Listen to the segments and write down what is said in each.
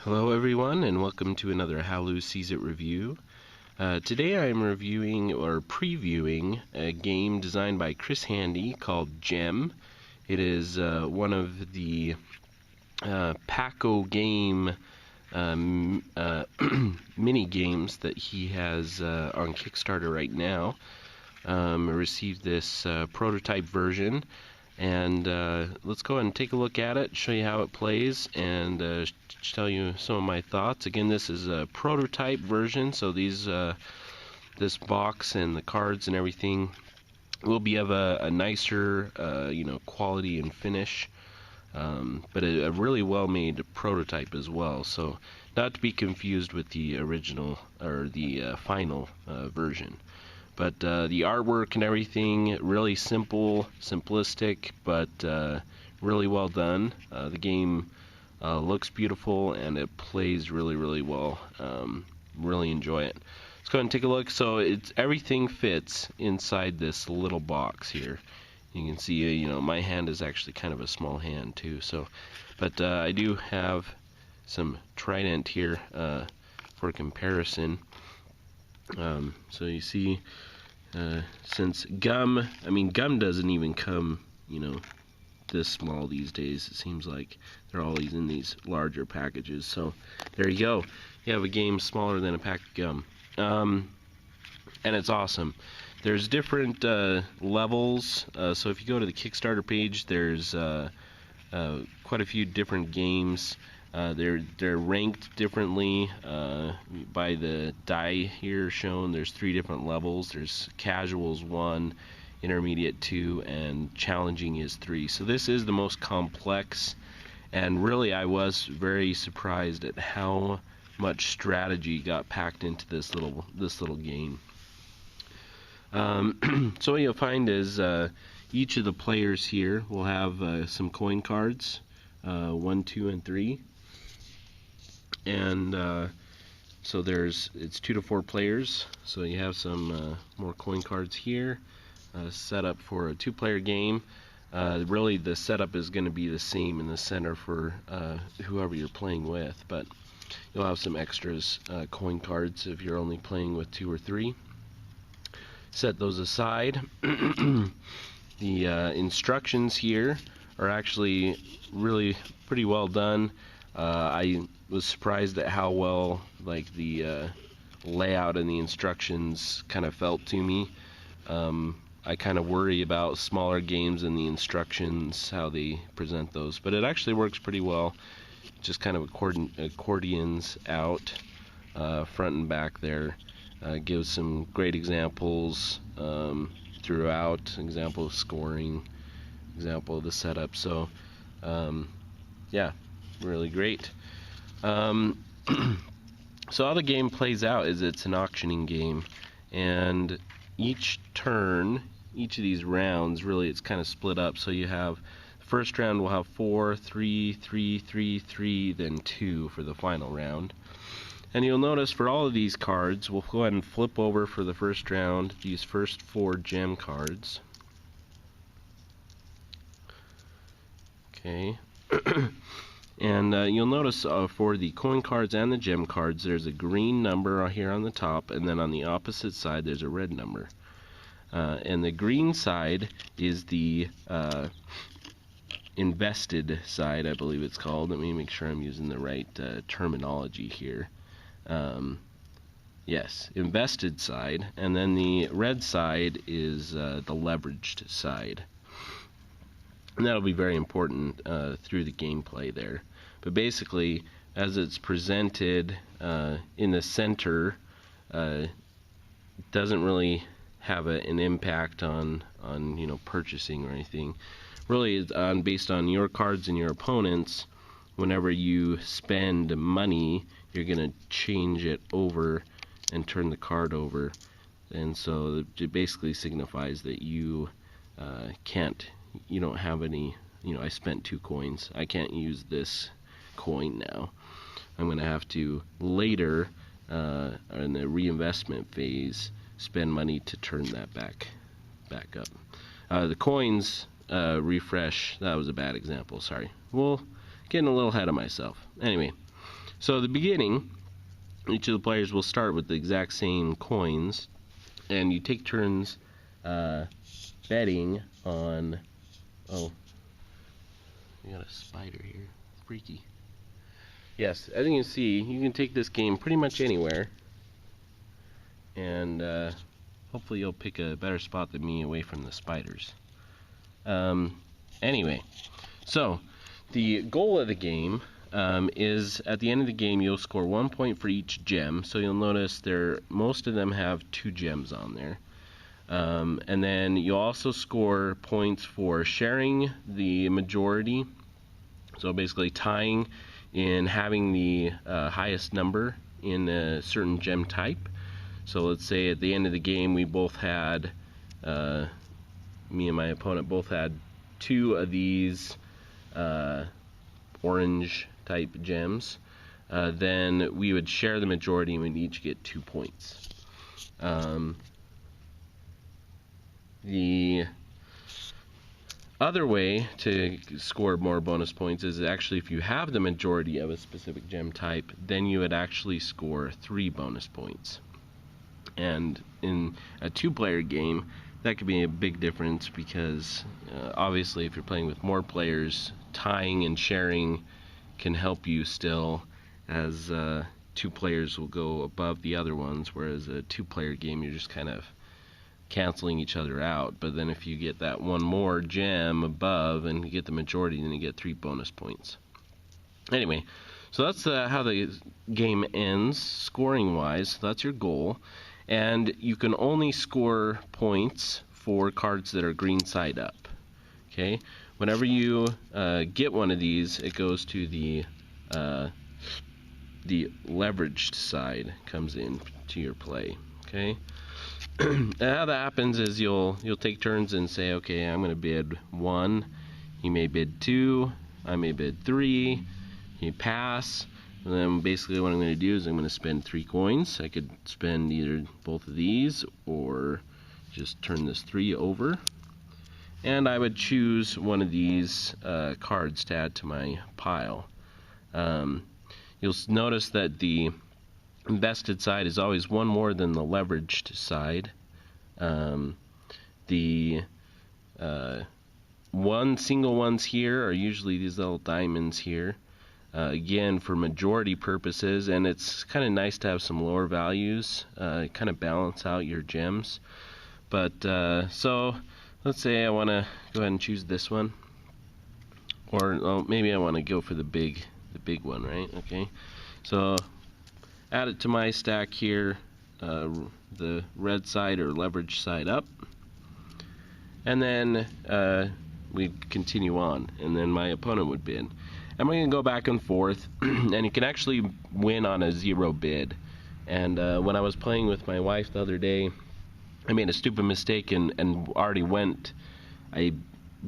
Hello everyone, and welcome to another How Lou Sees It review. Today I am reviewing or previewing a game designed by Chris Handy called Gem. It is one of the Paco game mini games that he has on Kickstarter right now. I received this prototype version, and let's go ahead and take a look at it, show you how it plays, and tell you some of my thoughts. Again, this is a prototype version, so this box and the cards and everything will be of a nicer quality and finish, but a really well made prototype as well, so not to be confused with the original or the final version. But the artwork and everything, really simple, simplistic, but really well done. The game looks beautiful and it plays really, really well. Really enjoy it. Let's go ahead and take a look. So everything fits inside this little box here. You can see, my hand is actually kind of a small hand too. So, but I do have some Trident here for comparison. So you see, since gum doesn't even come, this small these days. It seems like they're always in these larger packages. So there you go. You have a game smaller than a pack of gum. And it's awesome. There's different levels. So if you go to the Kickstarter page, there's quite a few different games. They're ranked differently by the die here shown. There's 3 different levels. There's casuals 1, intermediate 2, and challenging is 3. So this is the most complex, and really I was very surprised at how much strategy got packed into this little game. So what you'll find is each of the players here will have some coin cards, 1, 2, and 3. And so it's 2 to 4 players. So you have some more coin cards here, set up for a 2-player game. Really, the setup is going to be the same in the center for whoever you're playing with, but you'll have some extras coin cards if you're only playing with 2 or 3. Set those aside. The instructions here are actually really pretty well done. I was surprised at how well the layout and the instructions kind of felt to me. I kind of worry about smaller games and the instructions, how they present those, but it actually works pretty well. Just kind of accordions out front and back there. Gives some great examples throughout, example of scoring, example of the setup. So yeah, really great. So how the game plays out is it's an auctioning game, and each turn, each of these rounds, really it's kind of split up. So you have the first round will have 4, 3, 3, 3, 3, then 2 for the final round. And you'll notice for all of these cards, we'll go ahead and flip over for the first round these first 4 gem cards. Okay. And you'll notice for the coin cards and the gem cards, there's a green number here on the top, and then on the opposite side there's a red number. And the green side is the invested side, I believe it's called. Let me make sure I'm using the right terminology here. Yes, invested side, and then the red side is the leveraged side. And that'll be very important through the gameplay there. But basically, as it's presented in the center, doesn't really have an impact on purchasing or anything. Really, it's based on your cards and your opponents. Whenever you spend money, you're going to change it over and turn the card over. And so it basically signifies that you don't have any, I spent 2 coins. I can't use this coin now. I'm going to have to later, in the reinvestment phase, spend money to turn that back up. The coins refresh. That was a bad example, sorry. Well, getting a little ahead of myself. Anyway, So at the beginning, each of the players will start with the exact same coins, and you take turns betting on... Oh, we got a spider here. Freaky. Yes, as you can see, you can take this game pretty much anywhere, and hopefully you'll pick a better spot than me away from the spiders. Anyway, so the goal of the game is at the end of the game you'll score 1 point for each gem. So you'll notice most of them have 2 gems on there. And then you'll also score points for sharing the majority. So basically tying in having the highest number in a certain gem type. So let's say at the end of the game we both had, me and my opponent both had 2 of these orange type gems. Then we would share the majority and we'd each get 2 points. The other way to score more bonus points is actually if you have the majority of a specific gem type, then you would actually score 3 bonus points. And in a 2-player game, that could be a big difference because obviously if you're playing with more players, tying and sharing can help you still, as 2 players will go above the other ones, whereas a 2-player game you're just kind of canceling each other out. But then if you get that one more gem above and you get the majority, then you get 3 bonus points. Anyway, so that's how the game ends scoring wise. So that's your goal, and you can only score points for cards that are green side up. Okay, whenever you get one of these, it goes to the leveraged side, comes in to your play. Okay. And how that happens is you'll take turns and say, okay, I'm going to bid 1, you may bid 2, I may bid 3, you pass, and then basically what I'm going to do is I'm going to spend 3 coins. I could spend either both of these or just turn this 3 over, and I would choose one of these cards to add to my pile. You'll notice that the invested side is always 1 more than the leveraged side. The single ones here are usually these little diamonds here. Again, for majority purposes, and it's kind of nice to have some lower values, kind of balance out your gems. But so let's say I want to go ahead and choose this one, or maybe I want to go for the big one, right? Okay, so add it to my stack here, the red side or leverage side up, and then we'd continue on, and then my opponent would bid. And we're going to go back and forth, and you can actually win on a 0 bid. And when I was playing with my wife the other day, I made a stupid mistake and already went. I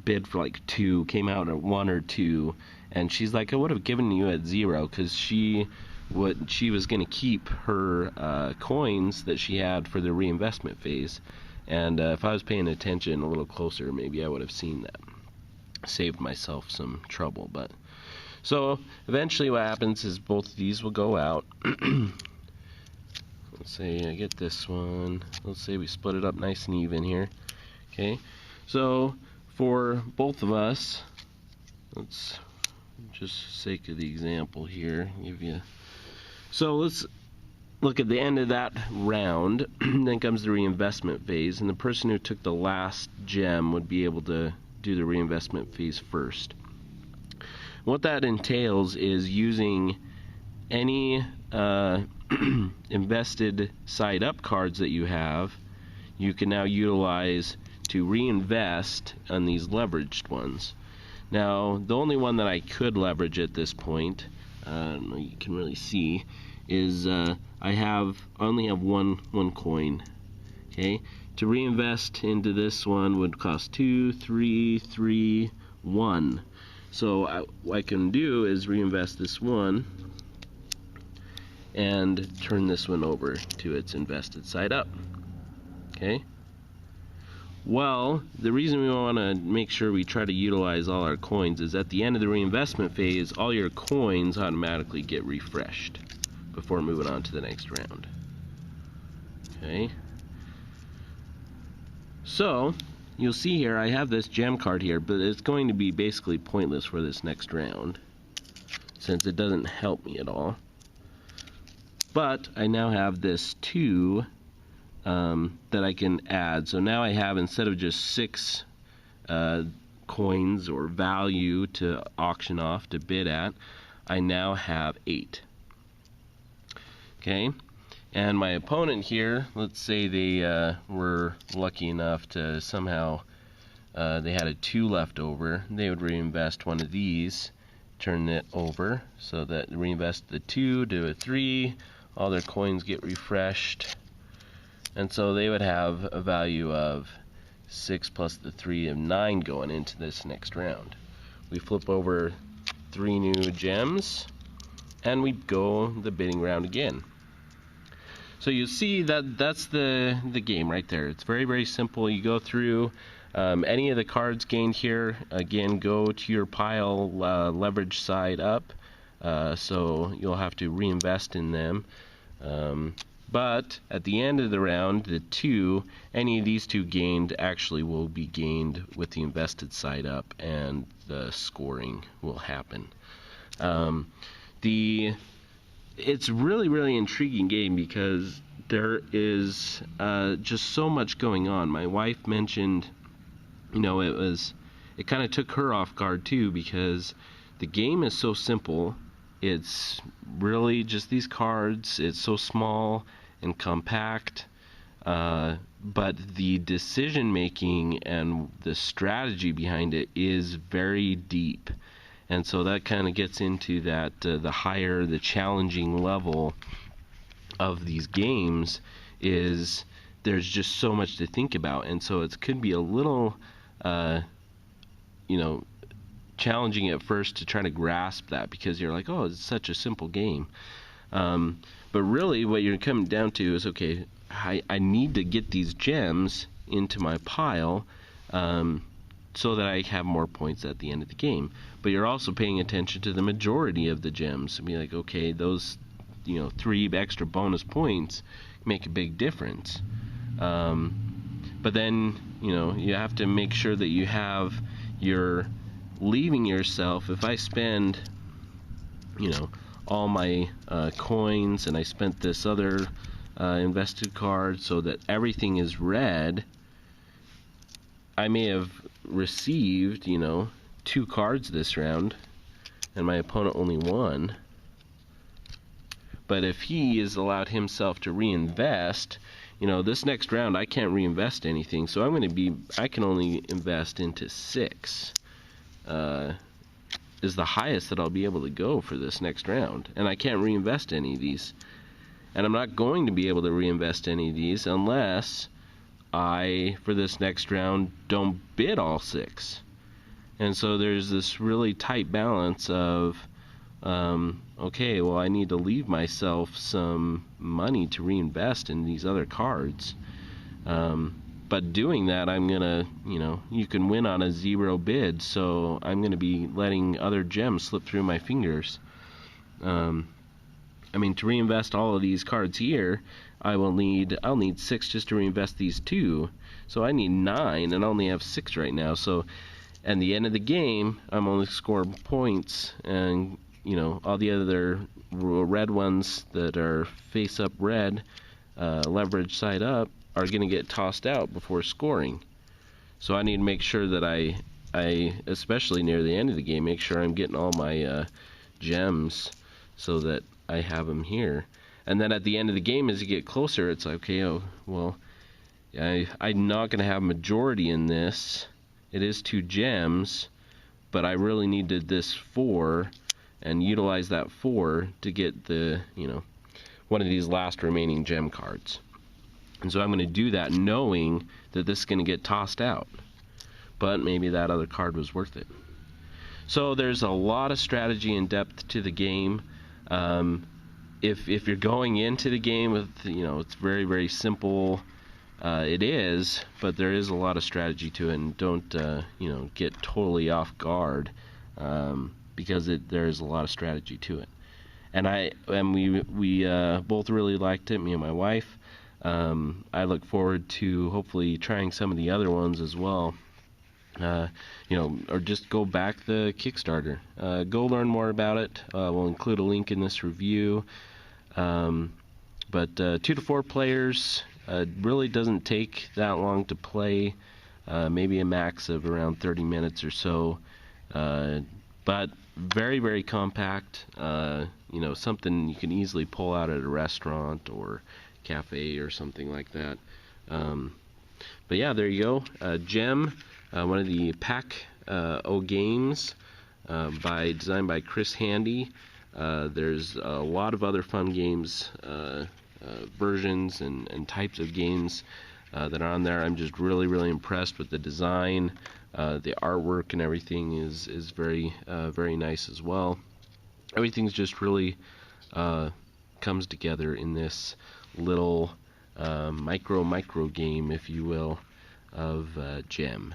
bid for like 2, came out at 1 or 2, and she's like, I would have given you at 0, because she was going to keep her coins that she had for the reinvestment phase. And if I was paying attention a little closer, maybe I would have seen that. Saved myself some trouble. But so eventually what happens is both of these will go out. Let's say I get this one. Let's say we split it up nice and even here. Okay, so for both of us, let's just sake of the example here give you. So let's look at the end of that round. Then comes the reinvestment phase, and the person who took the last gem would be able to do the reinvestment phase first. What that entails is using any invested side up cards that you have, you can now utilize to reinvest on these leveraged ones. Now, the only one that I could leverage at this point, I don't know, you can really see, is I only have one coin. Okay, to reinvest into this one would cost 2, 3, 3, 1. So what I can do is reinvest this one and turn this one over to its invested side up. Okay. Well, the reason we want to make sure we try to utilize all our coins is at the end of the reinvestment phase, all your coins automatically get refreshed before moving on to the next round. Okay. So, you'll see here I have this gem card here, but it's going to be basically pointless for this next round since it doesn't help me at all. But I now have this 2 that I can add. So now I have, instead of just 6 coins or value to auction off, to bid at, I now have 8. Okay, and my opponent here, let's say they were lucky enough to somehow, they had a 2 left over, they would reinvest one of these, turn it over, so that reinvest the 2 to a 3, all their coins get refreshed, and so they would have a value of 6 plus the 3 of 9 going into this next round. We flip over 3 new gems, and we go the bidding round again. So you see that that's the game right there. It's very, very simple. You go through any of the cards gained here. Again, go to your pile leverage side up. So you'll have to reinvest in them. But at the end of the round, the 2, any of these 2 gained actually will be gained with the invested side up, and the scoring will happen. It's really, really intriguing game because there is just so much going on. My wife mentioned, it kind of took her off guard too, because the game is so simple. It's really just these cards. It's so small and compact, but the decision making and the strategy behind it is very deep. And so that kind of gets into that the higher, the challenging level of these games is there's just so much to think about. And so it could be a little, challenging at first to try to grasp that, because you're like, oh, it's such a simple game. But really what you're coming down to is, okay, I need to get these gems into my pile so that I have more points at the end of the game. But you're also paying attention to the majority of the gems. Be like, okay, those 3 extra bonus points make a big difference. But then you have to make sure that you have your leaving yourself. If I spend all my coins and I spent this other invested card so that everything is red, I may have received 2 cards this round and my opponent only 1. But if he has allowed himself to reinvest, this next round I can't reinvest anything, so I can only invest into 6 is the highest that I'll be able to go for this next round, and I can't reinvest any of these, and I'm not going to be able to reinvest any of these unless I, for this next round, don't bid all 6. And so there's this really tight balance of okay, well, I need to leave myself some money to reinvest in these other cards. But doing that, I'm going to, you can win on a 0 bid, so I'm going to be letting other gems slip through my fingers. To reinvest all of these cards here, I'll need 6 just to reinvest these 2. So I need 9, and I only have 6 right now. So at the end of the game, I'm only scoring points, and all the other red ones that are face up red, leverage side up, are going to get tossed out before scoring. So I need to make sure that I, especially near the end of the game, make sure I'm getting all my gems so that I have them here. And then at the end of the game, as you get closer, it's like, okay, oh, well, I'm not going to have majority in this. It is 2 gems, but I really needed this 4 and utilize that 4 to get the, one of these last remaining gem cards. And so I'm going to do that knowing that this is going to get tossed out. But maybe that other card was worth it. So there's a lot of strategy and depth to the game. If you're going into the game with, it's very, very simple It is, but there is a lot of strategy to it, and don't get totally off guard, because there is a lot of strategy to it. And we both really liked it, me and my wife. I look forward to hopefully trying some of the other ones as well. Or just go back the Kickstarter. Go learn more about it. We'll include a link in this review. But 2 to 4 players, really doesn't take that long to play. Maybe a max of around 30 minutes or so. But very, very compact. Something you can easily pull out at a restaurant or cafe or something like that. But yeah, there you go. Gem, one of the Pack-O games, designed by Chris Handy. There's a lot of other fun games, versions and types of games that are on there. I'm just really, really impressed with the design. The artwork and everything is very, very nice as well. Everything's just really comes together in this little micro game, if you will, of Gem.